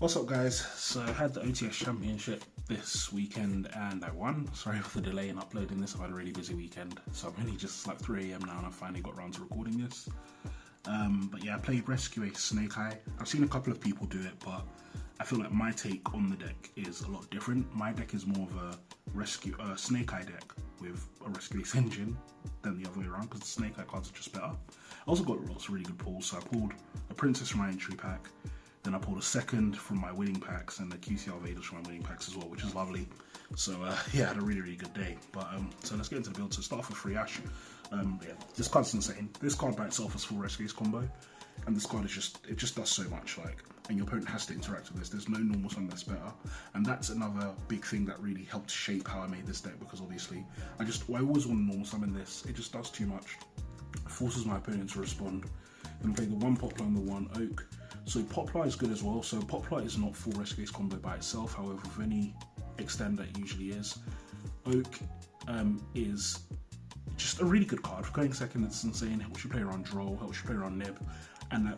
What's up, guys? So I had the OTS championship this weekend and I won. Sorry for the delay in uploading this. I've had a really busy weekend, so I'm only just like 3 AM now and I finally got around to recording this. But yeah, I played Rescue Ace Snake Eye. I've seen a couple of people do it, but I feel like my take on the deck is a lot different. My deck is more of a Snake Eye deck with a Rescue Ace engine than the other way around, because the Snake Eye cards are just better. I also got lots of really good pulls, so I pulled a Princess from my entry pack, then I pulled a second from my winning packs and the QCR Vaders from my winning packs as well, which is lovely. So yeah, I had a really good day. But so let's get into the build. So start off with free Ash. Yeah, this card's insane. This card by itself is full Rescue Ace combo, and this card is just does so much. And your opponent has to interact with this. There's no normal summon that's better, and that's another big thing that really helped shape how I made this deck, because obviously I always want to normal summon this. It just does too much. It forces my opponent to respond. Then I play the one Poplar and the one Oak. So Poplar is good as well. So Poplar is not full Rescue Ace combo by itself, however, with any extender it usually is. Oak is just a really good card. For going second, it's insane. Helps you play around Droll, helps you play around Nib. And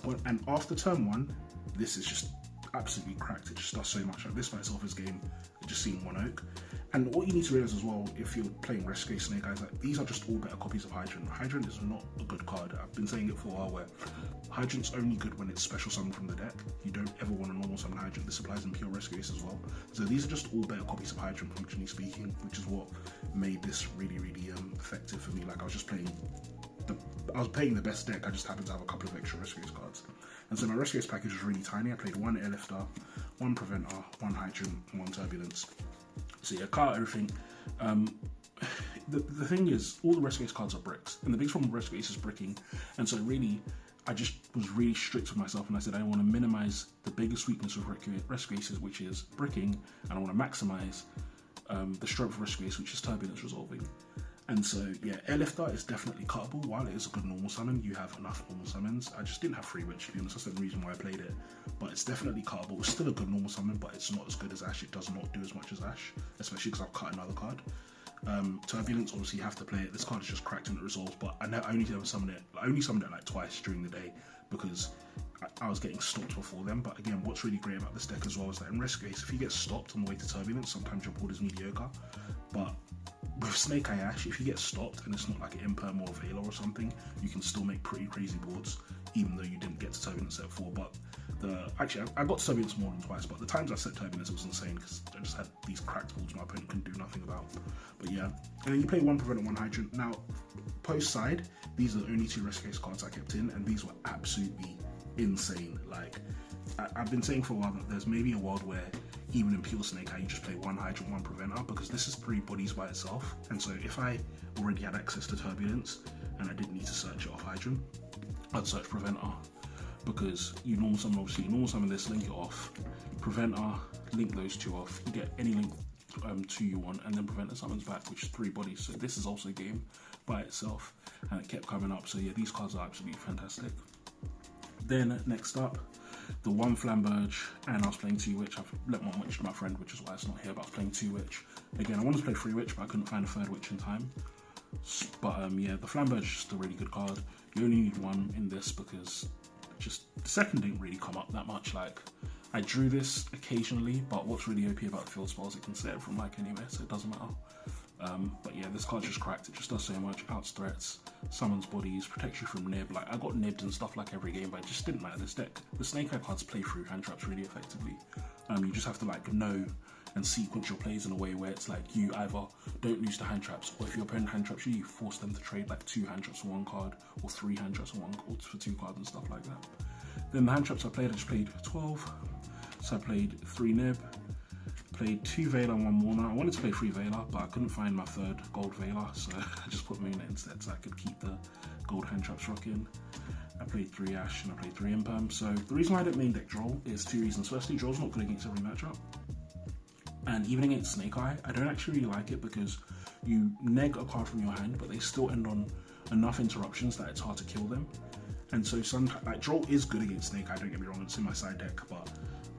after turn 1, this is just absolutely cracked. It just does so much. Like this by itself is game, just seeing one Oak. And what you need to realize as well, if you're playing Rescue Ace Snake Eyes, like these are just all better copies of Hydrant. Hydrant is not a good card. I've been saying it for a while, where Hydrant's only good when it's special summoned from the deck. You don't ever want to normal summon Hydrant. This applies in pure Rescue Ace as well. So these are just all better copies of Hydrant, functionally speaking, which is what made this really effective for me. Like I was playing the best deck. I just happened to have a couple of extra Rescue Ace cards. And so my Rescue Ace package was really tiny. I played one Airlifter, one Preventer, one Hydrant, and one Turbulence. So yeah, card everything. The thing is, all the Rescue Ace cards are bricks, and the biggest problem with Rescue Ace is bricking. And so really, I just was really strict with myself, and I said I want to minimize the biggest weakness of Rescue Aces, which is bricking, and I want to maximize the strength of Rescue Ace, which is Turbulence resolving. And so, yeah, Airlifter is definitely cuttable. While it is a good normal summon, you have enough normal summons. I just didn't have Free Witch, to be honest. That's the reason why I played it. But it's definitely cuttable. It's still a good normal summon, but it's not as good as Ash. It does not do as much as Ash, especially because I've cut another card. Turbulence, obviously, you have to play it. This card is just cracked when it resolves, but I only ever summoned it. I only summoned it like twice during the day, because I was getting stopped before then. But again, what's really great about this deck as well is that in Rescue Ace, if you get stopped on the way to Turbulence, sometimes your board is mediocre. But with Snake Eye Ash, if you get stopped and it's not like an Imperm or a Veiler or something, you can still make pretty crazy boards, even though you didn't get to Turbulence at 4. But actually, I got to Turbulence more than twice, but the times I set Turbulence, it was insane, because I just had these cracked boards my opponent couldn't do nothing about. But yeah, and then you play one Preventer, one Hydrant. Now, post side, these are the only 2 Rescue Ace cards I kept in, and these were absolutely insane. Like, I've been saying for a while that there's maybe a world where even in pure Snake Eye, you just play one Hydrant, one Preventer, because this is 3 bodies by itself. And so if I already had access to Turbulence and I didn't need to search it off Hydrant, I'd search Preventer, because you normal summon, obviously, you normal summon this, link it off, Preventer, link those 2 off, you get any link to you want, and then Preventer summons back, which is 3 bodies. So this is also a game by itself, and it kept coming up. So yeah, these cards are absolutely fantastic. Then next up, the one Flamberge, and I was playing 2 Witch. I've let one Witch to my friend, which is why it's not here, but I was playing 2 Witch. Again, I wanted to play 3 Witch, but I couldn't find a 3rd Witch in time. But yeah, the Flamberge is just a really good card. You only need 1 in this, because just the second didn't really come up that much. Like, I drew this occasionally, but what's really OP about the field spell is it can set it from like anywhere, so it doesn't matter. But yeah, this card's just cracked. It just does so much. Outs threats, summons bodies, protects you from nib. Like, I got nibbed and stuff like every game, but it just didn't matter. This deck, the Snake Eye cards play through hand traps really effectively. You just have to like know and sequence your plays in a way where it's like you either don't lose to hand traps, or if your opponent hand traps you, you force them to trade like 2 hand traps for 1 card, or 3 hand traps for 2 cards and stuff like that. Then the hand traps I just played 12. So I played 3 nib, played 2 Veiler and 1 Warner. I wanted to play 3 Veiler, but I couldn't find my 3rd gold Veiler, so I just put Moon instead so I could keep the gold hand traps rocking. I played 3 Ash and I played 3 Imperm. So the reason why I didn't main deck Droll is 2 reasons. Firstly, Droll's not good against every matchup. And even against Snake Eye, I don't actually really like it, because you neg a card from your hand, but they still end on enough interruptions that it's hard to kill them. And so sometimes, like, Droll is good against Snake Eye, don't get me wrong, it's in my side deck, but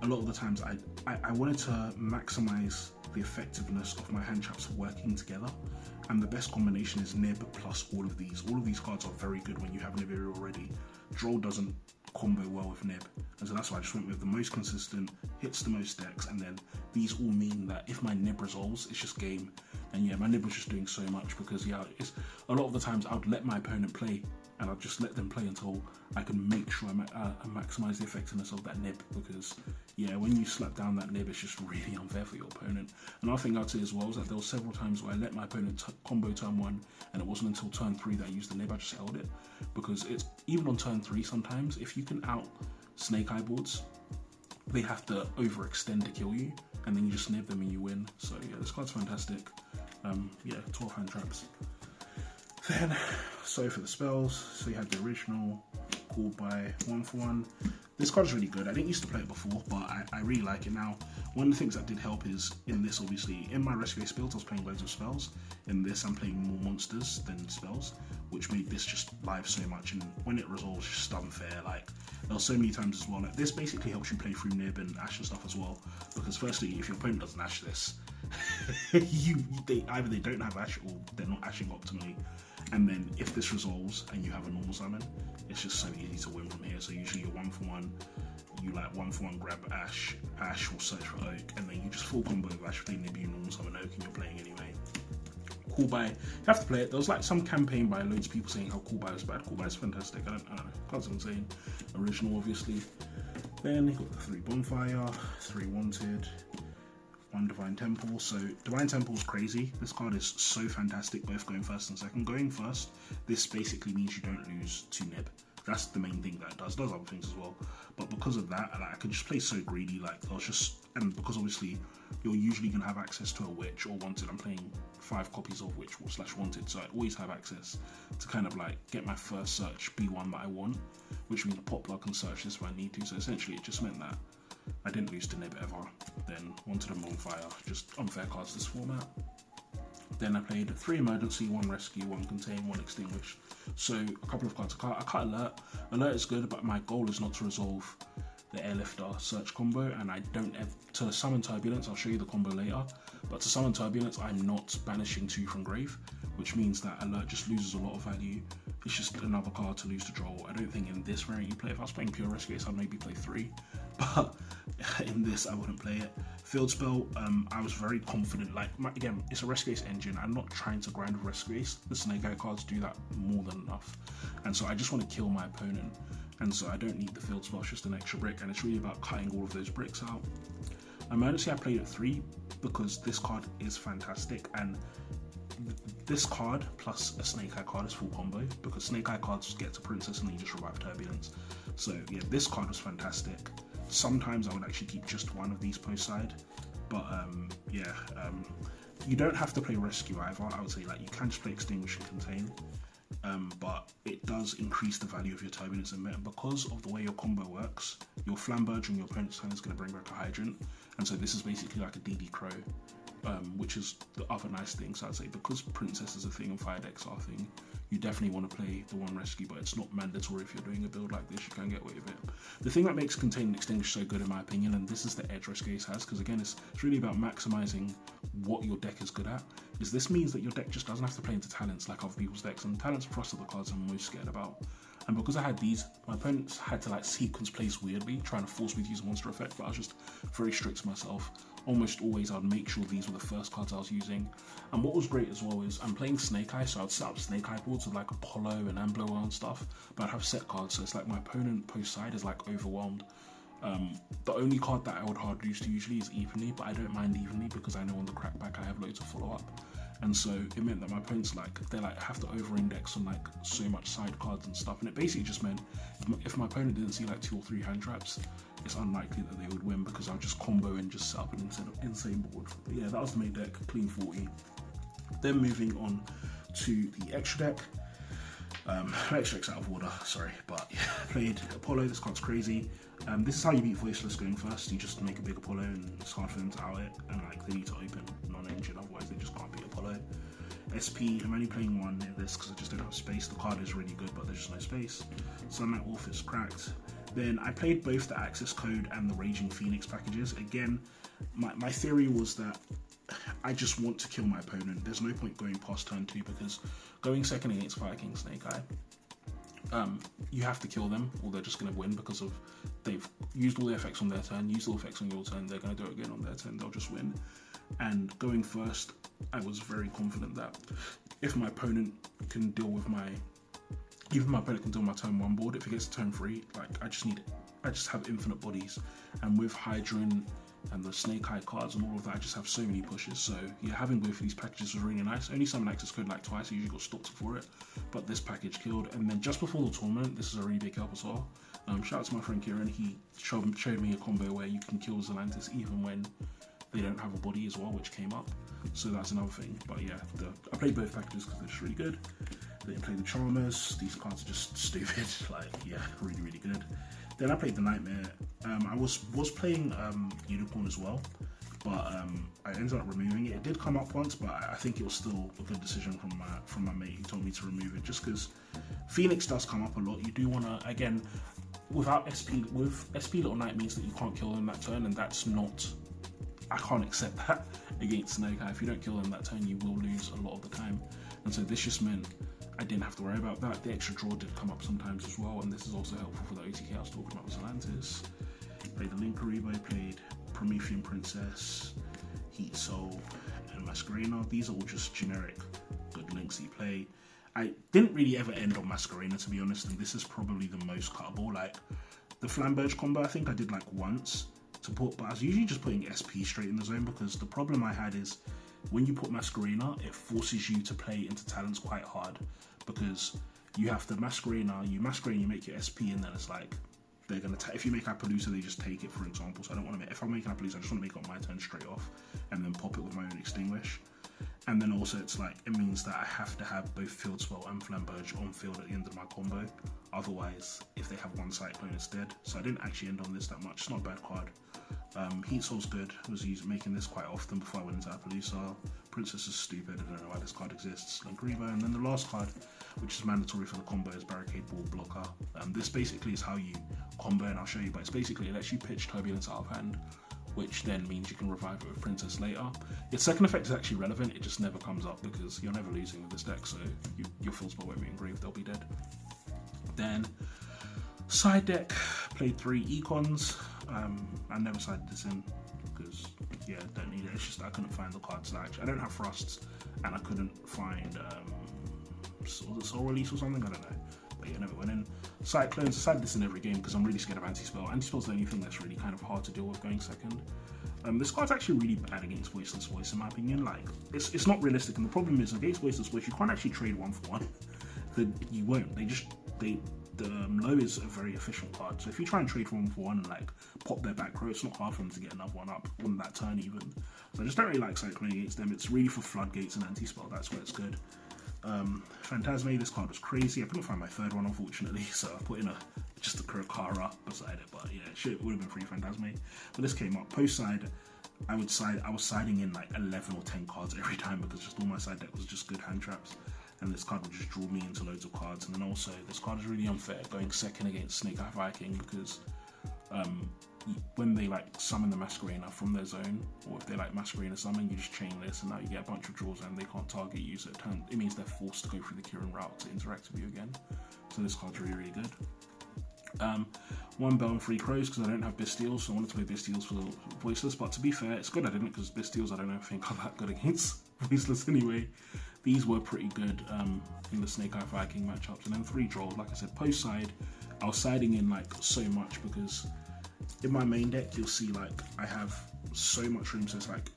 a lot of the times I wanted to maximize the effectiveness of my hand traps working together, and the best combination is Nib plus all of these. All of these cards are very good when you have Nibiru already. Droll doesn't combo well with Nib. And so that's why I just went with the most consistent, hits the most decks, and then these all mean that if my Nib resolves, it's just game. And yeah, my Nib was just doing so much because yeah, it's a lot of the times I would let my opponent play and I'd just let them play until I can make sure I maximize the effectiveness of that Nib, because yeah, when you slap down that Nib, it's just really unfair for your opponent. Another thing I'd say as well is that there were several times where I let my opponent combo turn 1 and it wasn't until turn 3 that I used the Nib. I just held it, because it's even on turn 3 sometimes, if you can out Snake Eye boards, they have to overextend to kill you, and then you just Nib them and you win. So yeah, this card's fantastic. Yeah, 12 hand traps. Then, so for the spells, so you have the original, called by 1/1. This card is really good. I didn't used to play it before, but I really like it now. One of the things that did help is, in this obviously, in my Rescue Ace builds I was playing loads of spells. In this I'm playing more monsters than spells, which made this just live so much, and when it resolves, it's just unfair. Like, there were so many times as well, like this basically helps you play through Nib and Ash and stuff as well, because firstly, if your opponent doesn't Ash this, either they don't have Ash or they're not Ashing optimally. And then if this resolves and you have a normal summon, it's just so easy to win from here. So usually you're 1/1, you like 1/1 grab Ash will search for Oak, and then you just full combo with Ash, play Nib, you normal summon Oak, and you're playing anyway. Cool Buy, you have to play it. There was like some campaign by loads of people saying how Cool Buy was bad. Cool Buy is fantastic. I don't know, card's insane. Original obviously. Then you got the 3 Bonfire, 3 Wanted, 1 Divine Temple. So Divine Temple is crazy. This card is so fantastic, both going first and second. Going first, this basically means you don't lose to Nib. That's the main thing that it does. It does other things as well, but because of that, like, I could just play so greedy. Like, I was just, and because obviously you're usually gonna have access to a Witch or Wanted. I'm playing 5 copies of Witch / Wanted, so I always have access to kind of like get my first search be one that I want, which means pop lock and search this if I need to. So essentially, it just meant that I didn't lose to Nib ever. Then Wanted and Bonfire, just unfair cards this format. Then I played 3 Emergency, 1 Rescue, 1 Contain, 1 Extinguish. So a couple of cards. I cut Alert. Alert is good, but my goal is not to resolve the Airlifter search combo, and I don't have to summon Turbulence. I'll show you the combo later. But to summon Turbulence, I'm not banishing 2 from grave, which means that Alert just loses a lot of value. It's just another card to lose to draw. I don't think in this variant you play. If I was playing pure Rescue Ace, I'd maybe play 3, but in this I wouldn't play it. Field Spell, I was very confident. Like, again, it's a Rescue Ace engine. I'm not trying to grind with Rescue Ace. The Snake Eye cards do that more than enough, and so I just want to kill my opponent. And so I don't need the Field Spell, it's just an extra brick, and it's really about cutting all of those bricks out. Emergency, I played at 3 because this card is fantastic, and this card plus a Snake Eye card is full combo, because Snake Eye cards get to Princess and then you just revive Turbulence. So yeah, this card was fantastic. Sometimes I would actually keep just one of these post side, but you don't have to play Rescue either. I would say, like, you can just play Extinguish and Contain. But it does increase the value of your Turbulence and because of the way your combo works, your Flamberge during your opponent's turn is going to bring back a Hydrant, and so this is basically like a DD Crow, which is the other nice thing. So I'd say because Princess is a thing and Fire decks are a thing, you definitely want to play the 1 Rescue, but it's not mandatory. If you're doing a build like this, you can get away with it. The thing that makes Contain and Extinguish so good in my opinion, and this is the edge Rescue Ace has, because again it's really about maximizing what your deck is good at, is this means that your deck just doesn't have to play into talents like other people's decks, and talents are for us are the cards I'm most scared about. And because I had these, my opponents had to like sequence plays weirdly, trying to force me to use a monster effect, but I was just very strict to myself. Almost always I'd make sure these were the first cards I was using. And what was great as well is I'm playing Snake Eye, so I'd set up Snake Eye boards with like Apollo and Amblower and stuff, but I'd have set cards, so it's like my opponent post side is like overwhelmed. The only card that I would hard lose to usually is Evenly, but I don't mind Evenly because I know on the crackback I have loads of follow up. And so it meant that my opponents they have to over index on like so much side cards and stuff, and it basically just meant if my opponent didn't see like 2 or 3 hand traps, it's unlikely that they would win because I'll just combo and just set up an insane board. But yeah, that was the main deck, clean 40. Then moving on to the extra deck. Extra deck's out of order, sorry, but yeah, played Apollo. This card's crazy. This is how you beat Voiceless going first. You just make a big Apollo and it's hard for them to out it, and like they need to open non-engine, otherwise they just can't beat Apollo. SP, I'm only playing 1 near this because I just don't have space. The card is really good, but there's just no space. Sunlight Wolf is cracked. Then I played both the Access Code and the Raging Phoenix packages. Again, my theory was that I just want to kill my opponent. There's no point going past turn 2 because going second against Fire King Snake Eye you have to kill them or they're just going to win because of they've used all the effects on their turn, used all the effects on your turn, they're going to do it again on their turn, they'll just win. And going first, I was very confident that if my opponent can deal with my turn 1 board, if it gets to turn 3, like I just have infinite bodies, and with Hydran and the Snake Eye cards and all of that, I just have so many pushes. So yeah, having both of these packages was really nice. Only summon access code like twice, I usually got stopped for it, but this package killed. And then just before the tournament, this is a really big help as well. Shout out to my friend Kieran, he showed me a combo where you can kill Zelantis even when they don't have a body as well, which came up. So that's another thing. But yeah, I played both packages because they're just really good. I didn't play the Charmers, these cards are just stupid, like yeah, really, really good. Then I played the Nightmare. I was playing Unicorn as well, but I ended up removing it. It did come up once, but I think it was still a good decision from my mate who told me to remove it, just because Phoenix does come up a lot. You do want to, again, with SP Little Knight means that you can't kill them that turn, and that's not, I can't accept that against Snake Eye. If you don't kill them that turn, you will lose a lot of the time. And so this just meant I didn't have to worry about that. The extra draw did come up sometimes as well, and this is also helpful for the OTK I was talking about with Zelantis. Played the Linkaribo, played Promethean Princess, Heat Soul, and Masquerena. These are all just generic good links that you play. I didn't really ever end on Masquerena, to be honest, and this is probably the most cuttable. Like the Flamberge combo, I think I did like once to put, but I was usually just putting SP straight in the zone, because the problem I had is when you put Masquerena, it forces you to play into talents quite hard, because you have to Masquerena, you make your SP, and then it's like they're gonna if you make Appaloosa, they just take it, for example. So I don't want to make, if I'm making Appaloosa, I just want to make it on my turn straight off and then pop it with my own Extinguish. And then also it's like, it means that I have to have both Field Spell and Flamberge on field at the end of my combo. Otherwise, if they have one Cyclone, it's dead. So I didn't actually end on this that much. It's not a bad card. Heat Soul's good. I was making this quite often before I went into Appaloosa. Princess is stupid. I don't know why this card exists. Linkaribo. And then the last card, which is mandatory for the combo, is Barricade Ball Blocker. This basically is how you combo, and I'll show you, but it's basically, it lets you pitch Turbulence out of hand, which then means you can revive it with Princess later. Its second effect is actually relevant, it just never comes up because you're never losing with this deck, so your Field Spell won't be engraved, they'll be dead. Then, side deck, played 3 Econs. I never sided this in because, yeah, don't need it. It's just I couldn't find the cards that I don't have Thrusts, and I couldn't find Soul Release or something, I don't know. But yeah, never went in. Cyclones, I sided this in every game because I'm really scared of Anti-Spell. Anti-Spell's the only thing that's really kind of hard to deal with going second. This card's actually really bad against Voiceless Voice, in my opinion. Like, it's not realistic, and the problem is against Voiceless Voice, you can't actually trade 1 for 1. You won't. The low is a very efficient card, so if you try and trade 1 for 1 and like pop their back row, it's not hard for them to get another one up on that turn even. So I just don't really like Cyclone against them. It's really for Floodgates and Anti-Spell, that's where it's good. Phantasme, this card was crazy. I couldn't find my third one, unfortunately, so I put in just a Kurakara beside it, but yeah, it would have been free Phantasme. But this came up. Post side, I was siding in like 11 or 10 cards every time because just all my side deck was just good hand traps. And this card would just draw me into loads of cards. And then also, this card is really unfair going second against Snake Eye Viking, because when they like summon the Masquerena from their zone, or if they like Masquerena summon, you just chain this, and now you get a bunch of draws and they can't target you, so it means they're forced to go through the Kieran route to interact with you again. So this card's really, really good. 1 Bell and 3 Crows because I don't have Bestials, so I wanted to play Bestials for Voiceless, but to be fair, it's good I didn't, because Bestials I don't think are that good against Voiceless anyway. These were pretty good in the Snake Eye Viking matchups. And then 3 draw, like I said, post side, I was siding in like so much, because in my main deck you'll see like I have so much room, so it's like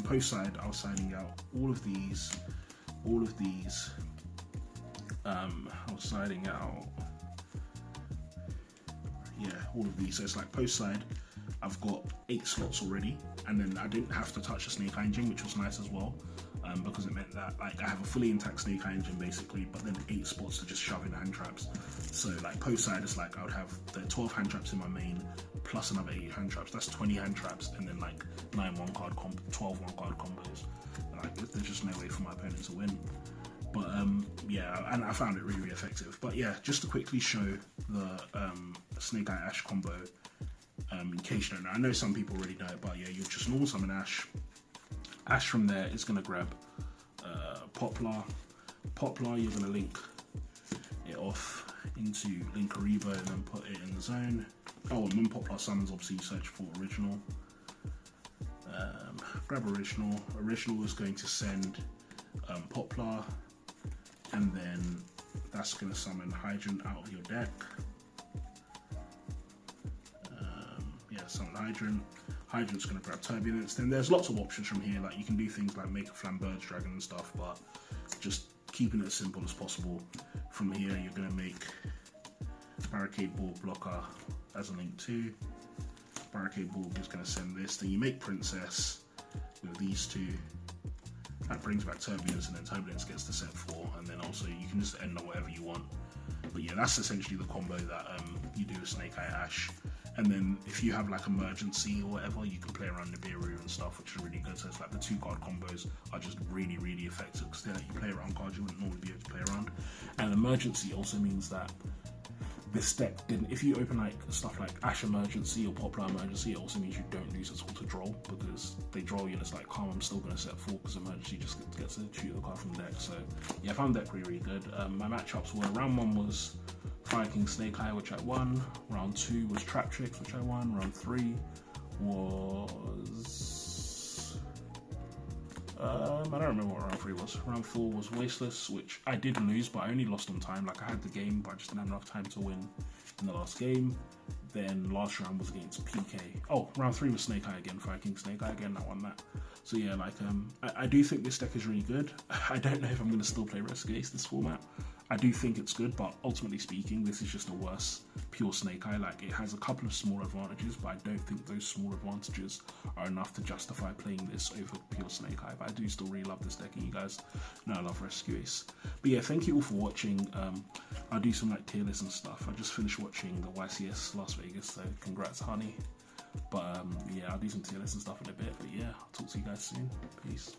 post side I was siding out all of these, I was siding out, yeah, all of these. So it's like post side I've got 8 slots already, and then I didn't have to touch the Snake Eye engine, which was nice as well. Because it meant that like I have a fully intact Snake Eye engine basically, but then 8 spots to just shove in hand traps. So like post side, it's like I would have the 12 hand traps in my main plus another 8 hand traps. That's 20 hand traps, and then like 9 1-card 12 1-card combos. Like there's just no way for my opponent to win. But yeah, and I found it really, really effective. But yeah, just to quickly show the Snake Eye Ash combo. In case you don't know, I know some people already know it, but yeah, you'll just normal summon Ash. Ash from there is going to grab Poplar. Poplar, you're going to link it off into Linkaribo and then put it in the zone. Oh, and when Poplar summons, obviously you search for original. Grab original. Original is going to send Poplar, and then that's going to summon Hydrant out of your deck. Yeah, summon Hydrant. Hydrant's going to grab Turbulence. Then there's lots of options from here, like you can do things like make a Flamberge Dragon and stuff, but just keeping it as simple as possible. From here, you're going to make Barricade Ball Blocker as a link 2. Barricade Ball is going to send this. Then you make Princess with these two. That brings back Turbulence, and then Turbulence gets to set 4, and then also you can just end on whatever you want. But yeah, that's essentially the combo that you do with Snake Eye Ash. And then if you have like Emergency or whatever, you can play around Nibiru and stuff, which is really good. So it's like the 2 card combos are just really, really effective because they let you play around cards you wouldn't normally be able to play around. And Emergency also means that this deck didn't, if you open like stuff like Ash Emergency or Poplar Emergency, it also means you don't lose at all to draw, because they draw you and it's like, calm, I'm still going to set 4 because Emergency just gets to shoot the card from the deck. So yeah, I found that pretty, really good. My matchups were, round 1 was Fire King Snake Eye, which I won. Round 2 was Trap Tricks, which I won. Round 3 was I don't remember what round 3 was. Round 4 was Wasteless, which I did lose, but I only lost on time. Like, I had the game, but I just didn't have enough time to win in the last game. Then last round was against PK. Oh, round 3 was Snake Eye again, Fire King Snake Eye again, I won that. So yeah, like, I do think this deck is really good. I don't know if I'm going to still play Rescue Ace this format. I do think it's good, but ultimately speaking, this is just a worse pure Snake Eye. Like, it has a couple of small advantages, but I don't think those small advantages are enough to justify playing this over pure Snake Eye. But I do still really love this deck, and you guys know I love Rescue Ace. But yeah, thank you all for watching. I'll do some like tier lists and stuff. I just finished watching the YCS Las Vegas, so congrats, honey. But yeah, I'll do some tier lists and stuff in a bit. But yeah, I'll talk to you guys soon. Peace.